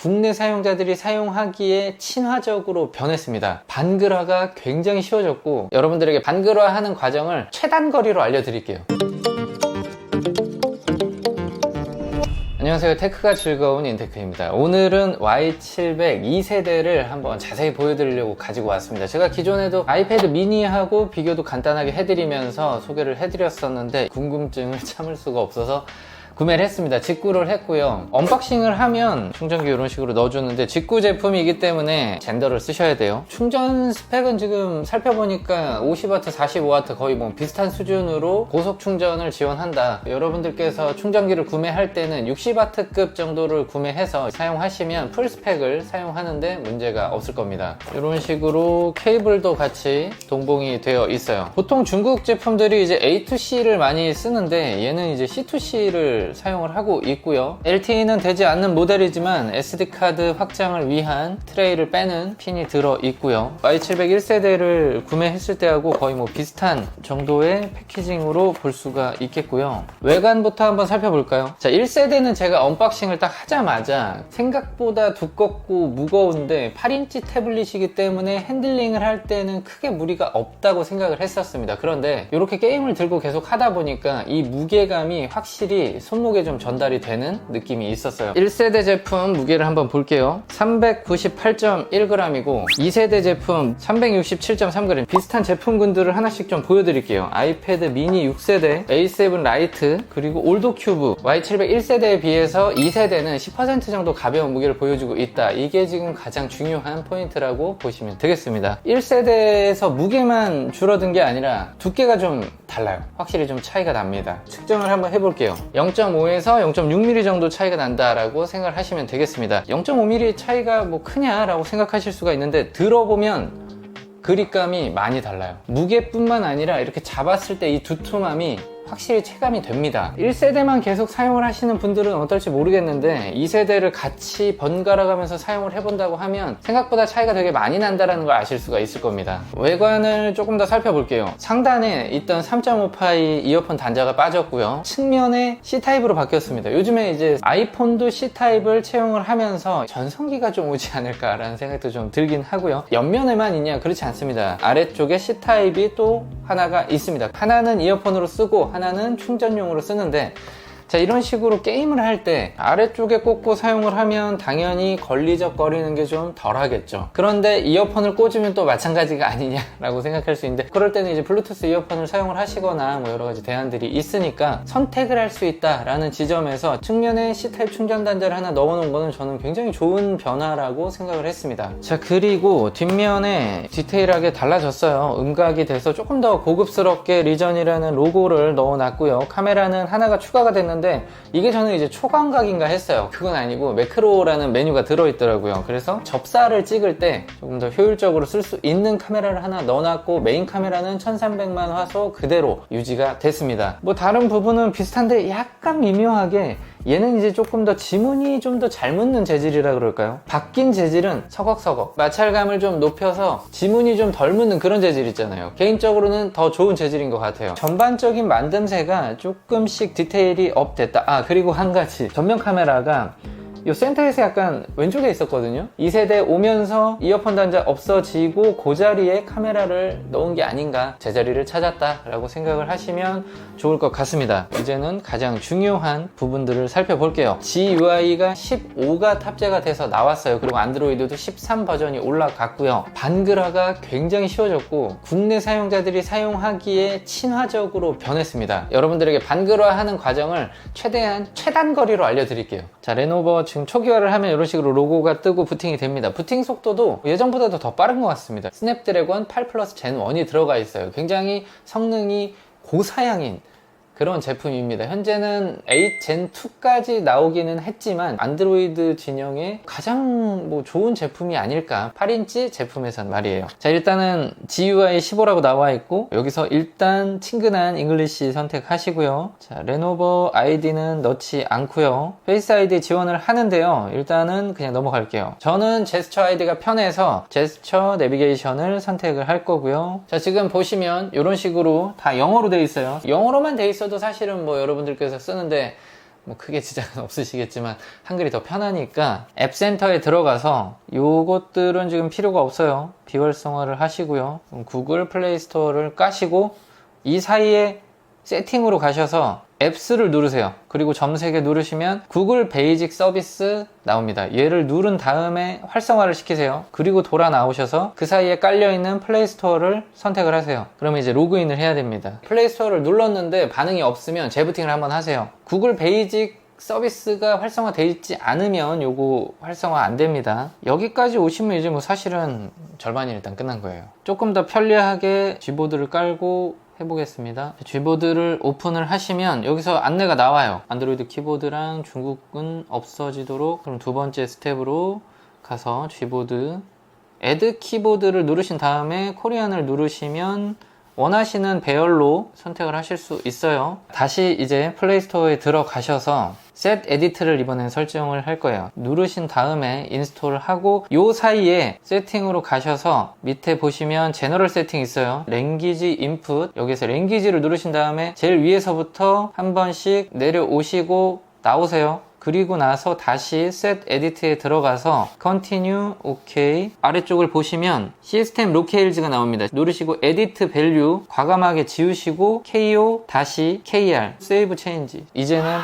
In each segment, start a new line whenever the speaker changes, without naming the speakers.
국내 사용자들이 사용하기에 친화적으로 변했습니다. 반글화가 굉장히 쉬워졌고, 여러분들에게 반글화하는 과정을 최단거리로 알려드릴게요. 안녕하세요. 테크가 즐거운 인테크입니다. 오늘은 Y700 2세대를 한번 자세히 보여드리려고 가지고 왔습니다. 제가 기존에도 아이패드 미니하고 비교도 간단하게 해드리면서 소개를 해드렸었는데 궁금증을 참을 수가 없어서 구매를 했습니다. 직구를 했고요. 언박싱을 하면 충전기 이런 식으로 넣어주는데 직구 제품이기 때문에 젠더를 쓰셔야 돼요. 충전 스펙은 지금 살펴보니까 50W, 45W 거의 뭐 비슷한 수준으로 고속 충전을 지원한다. 여러분들께서 충전기를 구매할 때는 60W급 정도를 구매해서 사용하시면 풀 스펙을 사용하는데 문제가 없을 겁니다. 이런 식으로 케이블도 같이 동봉이 되어 있어요. 보통 중국 제품들이 이제 A2C를 많이 쓰는데 얘는 이제 C2C를 사용을 하고 있고요. LTE는 되지 않는 모델이지만 SD카드 확장을 위한 트레이를 빼는 핀이 들어 있고요. Y700 1세대를 구매했을 때하고 거의 뭐 비슷한 정도의 패키징으로 볼 수가 있겠고요. 외관부터 한번 살펴볼까요? 자, 1세대는 제가 언박싱을 딱 하자마자 생각보다 두껍고 무거운데 8인치 태블릿이기 때문에 핸들링을 할 때는 크게 무리가 없다고 생각을 했었습니다. 그런데 이렇게 게임을 들고 계속 하다 보니까 이 무게감이 확실히 손목에 좀 전달이 되는 느낌이 있었어요. 1세대 제품 무게를 한번 볼게요. 398.1g이고 2세대 제품 367.3g. 비슷한 제품군들을 하나씩 좀 보여드릴게요. 아이패드 미니 6세대, A7 라이트, 그리고 올드 큐브. Y700 1세대에 비해서 2세대는 10% 정도 가벼운 무게를 보여주고 있다. 이게 지금 가장 중요한 포인트라고 보시면 되겠습니다. 1세대에서 무게만 줄어든 게 아니라 두께가 좀 달라요. 확실히 좀 차이가 납니다. 측정을 한번 해볼게요. 0.5에서 0.6mm 정도 차이가 난다라고 생각을 하시면 되겠습니다. 0.5mm 차이가 뭐 크냐라고 생각하실 수가 있는데 들어보면 그립감이 많이 달라요. 무게뿐만 아니라 이렇게 잡았을 때 이 두툼함이 확실히 체감이 됩니다. 1세대만 계속 사용을 하시는 분들은 어떨지 모르겠는데 2세대를 같이 번갈아 가면서 사용을 해본다고 하면 생각보다 차이가 되게 많이 난다는 걸 아실 수가 있을 겁니다. 외관을 조금 더 살펴볼게요. 상단에 있던 3.5파이 이어폰 단자가 빠졌고요. 측면에 C타입으로 바뀌었습니다. 요즘에 이제 아이폰도 C타입을 채용을 하면서 전성기가 좀 오지 않을까라는 생각도 좀 들긴 하고요. 옆면에만 있냐? 그렇지 않습니다. 아래쪽에 C타입이 또 하나가 있습니다. 하나는 이어폰으로 쓰고 하나는 충전용으로 쓰는데, 자, 이런 식으로 게임을 할 때 아래쪽에 꽂고 사용을 하면 당연히 걸리적거리는 게 좀 덜 하겠죠. 그런데 이어폰을 꽂으면 또 마찬가지가 아니냐라고 생각할 수 있는데, 그럴 때는 이제 블루투스 이어폰을 사용을 하시거나 뭐 여러 가지 대안들이 있으니까 선택을 할 수 있다라는 지점에서 측면에 C타입 충전 단자를 하나 넣어 놓은 거는 저는 굉장히 좋은 변화라고 생각을 했습니다. 자, 그리고 뒷면에 디테일하게 달라졌어요. 음각이 돼서 조금 더 고급스럽게 리전이라는 로고를 넣어 놨고요. 카메라는 하나가 추가가 됐는데 이게 저는 이제 초광각인가 했어요. 그건 아니고 매크로라는 메뉴가 들어있더라고요. 그래서 접사를 찍을 때 조금 더 효율적으로 쓸 수 있는 카메라를 하나 넣어놨고, 메인 카메라는 1300만 화소 그대로 유지가 됐습니다. 뭐 다른 부분은 비슷한데 약간 미묘하게 얘는 이제 조금 더 지문이 좀 더 잘 묻는 재질이라 그럴까요? 바뀐 재질은 서걱서걱 마찰감을 좀 높여서 지문이 좀 덜 묻는 그런 재질 있잖아요. 개인적으로는 더 좋은 재질인 것 같아요. 전반적인 만듦새가 조금씩 디테일이 업됐다. 아, 그리고 한 가지, 전면 카메라가 이 센터에서 약간 왼쪽에 있었거든요. 2세대 오면서 이어폰 단자 없어지고 그 자리에 카메라를 넣은 게 아닌가, 제자리를 찾았다 라고 생각을 하시면 좋을 것 같습니다. 이제는 가장 중요한 부분들을 살펴볼게요. GUI가 15가 탑재가 돼서 나왔어요. 그리고 안드로이드도 13 버전이 올라갔고요. 반글화가 굉장히 쉬워졌고 국내 사용자들이 사용하기에 친화적으로 변했습니다. 여러분들에게 반글화하는 과정을 최대한 최단거리로 알려드릴게요. 자, 레노버 지금 초기화를 하면 이런 식으로 로고가 뜨고 부팅이 됩니다. 부팅 속도도 예전보다도 더 빠른 것 같습니다. 스냅드래곤 8 플러스 젠 1이 들어가 있어요. 굉장히 성능이 고사양인 그런 제품입니다. 현재는 8 젠 2까지 나오기는 했지만 안드로이드 진영의 가장 뭐 좋은 제품이 아닐까, 8인치 제품에선 말이에요. 자, 일단은 GUI 15라고 나와 있고 여기서 일단 친근한 잉글리시 선택하시고요. 자, 레노버 아이디는 넣지 않고요. 페이스 아이디 지원을 하는데요. 일단은 그냥 넘어갈게요. 저는 제스처 아이디가 편해서 제스처 내비게이션을 선택을 할 거고요. 자, 지금 보시면 이런 식으로 다 영어로 돼 있어요. 영어로만 돼 있어도 사실은 뭐 여러분들께서 쓰는데 뭐 크게 지장은 없으시겠지만 한글이 더 편하니까 앱센터에 들어가서 요것들은 지금 필요가 없어요. 비활성화를 하시고요. 구글 플레이 스토어를 까시고 이 사이에 세팅으로 가셔서 앱스를 누르세요. 그리고 점 3개 누르시면 구글 베이직 서비스 나옵니다. 얘를 누른 다음에 활성화를 시키세요. 그리고 돌아 나오셔서 그 사이에 깔려있는 플레이 스토어를 선택을 하세요. 그러면 이제 로그인을 해야 됩니다. 플레이 스토어를 눌렀는데 반응이 없으면 재부팅을 한번 하세요. 구글 베이직 서비스가 활성화되어 있지 않으면 요거 활성화 안 됩니다. 여기까지 오시면 이제 뭐 사실은 절반이 일단 끝난 거예요. 조금 더 편리하게 G보드를 깔고 해보겠습니다. G보드를 오픈을 하시면 여기서 안내가 나와요. 안드로이드 키보드랑 중국은 없어지도록. 그럼 두 번째 스텝으로 가서 G보드 애드 키보드를 누르신 다음에 코리안을 누르시면 원하시는 배열로 선택을 하실 수 있어요. 다시 이제 플레이스토어에 들어가셔서 셋 에디트를 이번엔 설정을 할 거예요. 누르신 다음에 인스톨을 하고 요 사이에 세팅으로 가셔서 밑에 보시면 제너럴 세팅 있어요. 랭귀지 인풋, 여기서 랭귀지를 누르신 다음에 제일 위에서부터 한 번씩 내려오시고 나오세요. 그리고 나서 다시 셋 에디트에 들어가서 Continue, OK. 아래쪽을 보시면 시스템 로케일즈가 나옵니다. 누르시고 에디트 밸류 과감하게 지우시고 KO 다시 KR 세이브 체인지. 이제는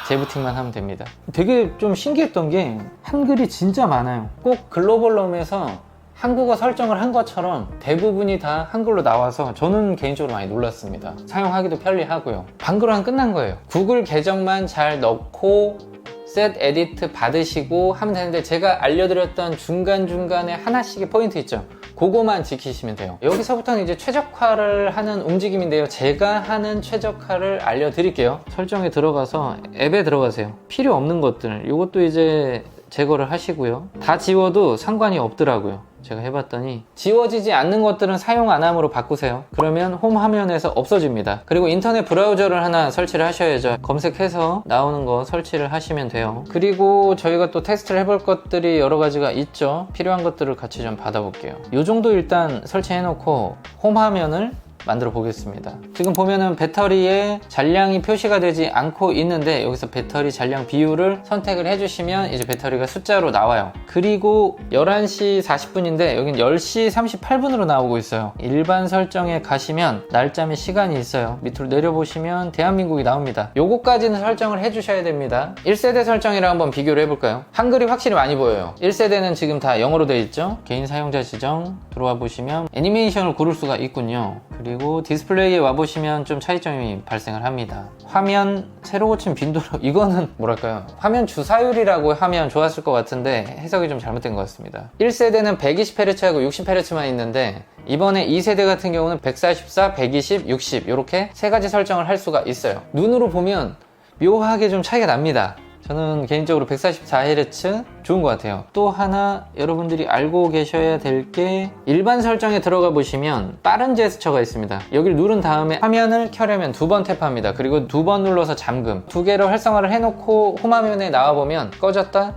재부팅만 하면 됩니다. 되게 좀 신기했던 게 한글이 진짜 많아요. 꼭 글로벌럼에서 한국어 설정을 한 것처럼 대부분이 다 한글로 나와서 저는 개인적으로 많이 놀랐습니다. 사용하기도 편리하고요. 방금은 끝난 거예요. 구글 계정만 잘 넣고 셋 에디트 받으시고 하면 되는데 제가 알려드렸던 중간중간에 하나씩의 포인트 있죠. 그거만 지키시면 돼요. 여기서부터는 이제 최적화를 하는 움직임인데요. 제가 하는 최적화를 알려드릴게요. 설정에 들어가서 앱에 들어가세요. 필요 없는 것들 이것도 이제 제거를 하시고요. 다 지워도 상관이 없더라고요. 제가 해봤더니 지워지지 않는 것들은 사용 안 함으로 바꾸세요. 그러면 홈 화면에서 없어집니다. 그리고 인터넷 브라우저를 하나 설치를 하셔야죠. 검색해서 나오는 거 설치를 하시면 돼요. 그리고 저희가 또 테스트를 해볼 것들이 여러 가지가 있죠. 필요한 것들을 같이 좀 받아볼게요. 이 정도 일단 설치해 놓고 홈 화면을 만들어 보겠습니다. 지금 보면은 배터리에 잔량이 표시가 되지 않고 있는데 여기서 배터리 잔량 비율을 선택을 해주시면 이제 배터리가 숫자로 나와요. 그리고 11시 40분인데 여긴 10시 38분으로 나오고 있어요. 일반 설정에 가시면 날짜 및 시간이 있어요. 밑으로 내려보시면 대한민국이 나옵니다. 요거까지는 설정을 해주셔야 됩니다. 1세대 설정이랑 한번 비교를 해볼까요? 한글이 확실히 많이 보여요. 1세대는 지금 다 영어로 되어 있죠. 개인 사용자 지정 들어와 보시면 애니메이션을 고를 수가 있군요. 그리고 디스플레이에 와보시면 좀 차이점이 발생을 합니다. 화면 새로 고친 빈도로 이거는 뭐랄까요, 화면 주사율이라고 하면 좋았을 것 같은데 해석이 좀 잘못된 것 같습니다. 1세대는 120Hz하고 60Hz만 있는데 이번에 2세대 같은 경우는 144, 120, 60 이렇게 세 가지 설정을 할 수가 있어요. 눈으로 보면 묘하게 좀 차이가 납니다. 저는 개인적으로 144Hz 좋은 것 같아요. 또 하나 여러분들이 알고 계셔야 될 게 일반 설정에 들어가 보시면 빠른 제스처가 있습니다. 여기를 누른 다음에 화면을 켜려면 2번 탭합니다. 그리고 2번 눌러서 잠금. 2개로 활성화를 해놓고 홈화면에 나와보면 꺼졌다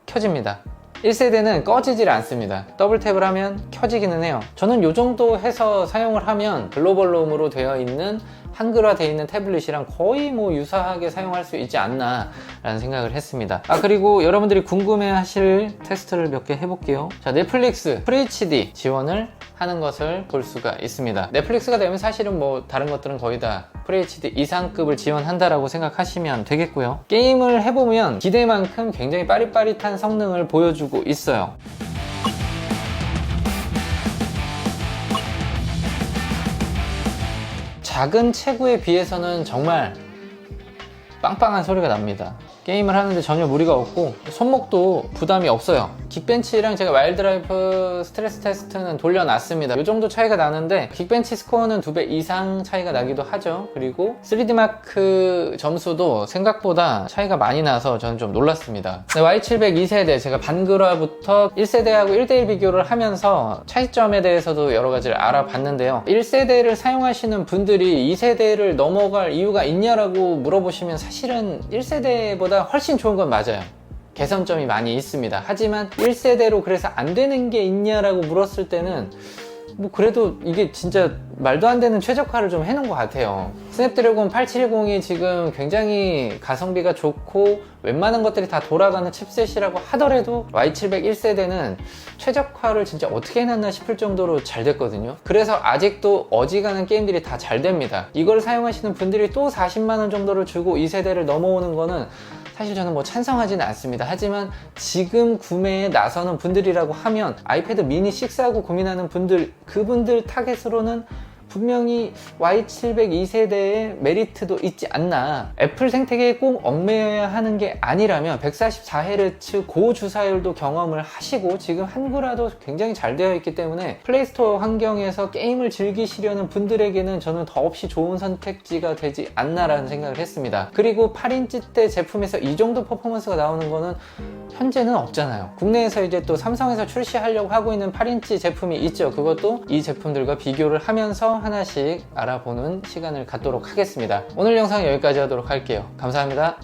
켜집니다. 1세대는 꺼지질 않습니다. 더블 탭을 하면 켜지기는 해요. 저는 이 정도 해서 사용을 하면 글로벌 롬으로 되어 있는 한글화 되어 있는 태블릿이랑 거의 뭐 유사하게 사용할 수 있지 않나 라는 생각을 했습니다. 그리고 여러분들이 궁금해 하실 테스트를 몇 개 해볼게요. 자, 넷플릭스 FHD 지원을 하는 것을 볼 수가 있습니다. 넷플릭스가 되면 사실은 뭐 다른 것들은 거의 다 FHD 이상급을 지원한다라고 생각하시면 되겠고요. 게임을 해보면 기대만큼 굉장히 빠릿빠릿한 성능을 보여주고 있어요. 작은 체구에 비해서는 정말 빵빵한 소리가 납니다. 게임을 하는데 전혀 무리가 없고 손목도 부담이 없어요. 긱벤치랑 제가 와일드라이프 스트레스 테스트는 돌려놨습니다. 이 정도 차이가 나는데 긱벤치 스코어는 2배 이상 차이가 나기도 하죠. 그리고 3D마크 점수도 생각보다 차이가 많이 나서 저는 좀 놀랐습니다. Y700 2세대 제가 반글화부터 1세대하고 1대1 비교를 하면서 차이점에 대해서도 여러 가지를 알아봤는데요. 1세대를 사용하시는 분들이 2세대를 넘어갈 이유가 있냐라고 물어보시면 사실은 1세대보다 훨씬 좋은 건 맞아요. 개선점이 많이 있습니다. 하지만 1세대로 그래서 안 되는 게 있냐라고 물었을 때는 뭐 그래도 이게 진짜 말도 안 되는 최적화를 좀 해놓은 것 같아요. 스냅드래곤 870이 지금 굉장히 가성비가 좋고 웬만한 것들이 다 돌아가는 칩셋이라고 하더라도 Y700 1세대는 최적화를 진짜 어떻게 해놨나 싶을 정도로 잘 됐거든요. 그래서 아직도 어지간한 게임들이 다 잘 됩니다. 이걸 사용하시는 분들이 또 40만원 정도를 주고 2세대를 넘어오는 거는 사실 저는 뭐 찬성하지는 않습니다. 하지만 지금 구매에 나서는 분들이라고 하면 아이패드 미니 6하고 고민하는 분들, 그분들 타겟으로는 분명히 Y700 2세대의 메리트도 있지 않나. 애플 생태계에 꼭 얽매여야 하는 게 아니라면 144Hz 고주사율도 경험을 하시고 지금 한글화도 굉장히 잘 되어 있기 때문에 플레이스토어 환경에서 게임을 즐기시려는 분들에게는 저는 더없이 좋은 선택지가 되지 않나라는 생각을 했습니다. 그리고 8인치대 제품에서 이 정도 퍼포먼스가 나오는 거는 현재는 없잖아요. 국내에서 이제 또 삼성에서 출시하려고 하고 있는 8인치 제품이 있죠. 그것도 이 제품들과 비교를 하면서 하나씩 알아보는 시간을 갖도록 하겠습니다. 오늘 영상 여기까지 하도록 할게요. 감사합니다.